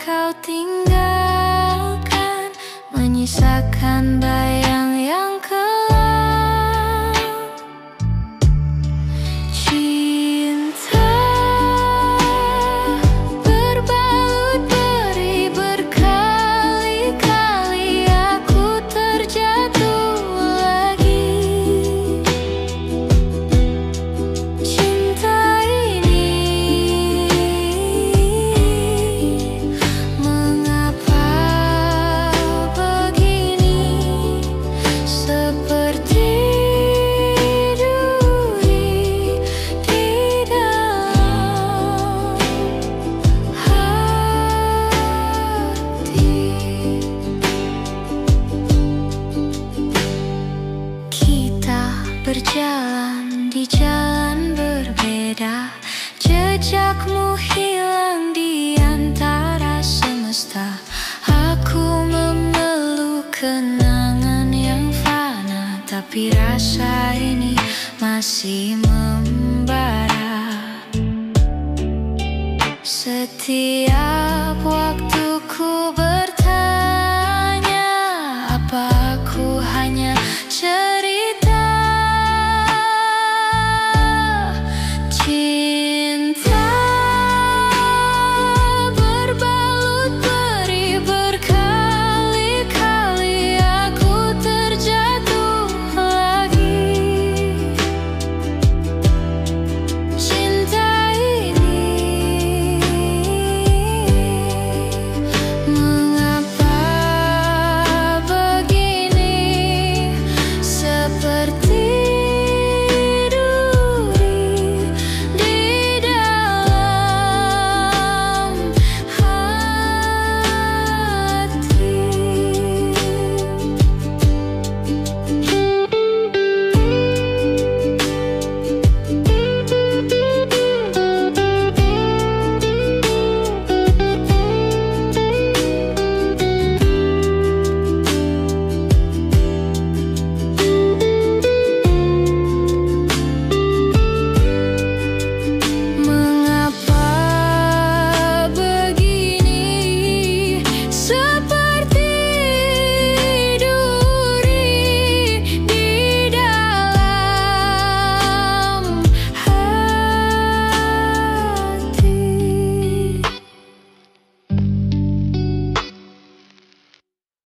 kau tinggalkan, menyisakan bayang yang kelam. Cinta berbalut beri berkali-kali aku terjatuh lagi. Cinta ini mengapa begini, seperti duri di dalam hati. Kita berjalan di jalan berbeda, jejakmu hilang di antara semesta. Aku memeluk kenangan yang fana, tapi rasa ini masih membara. Setiap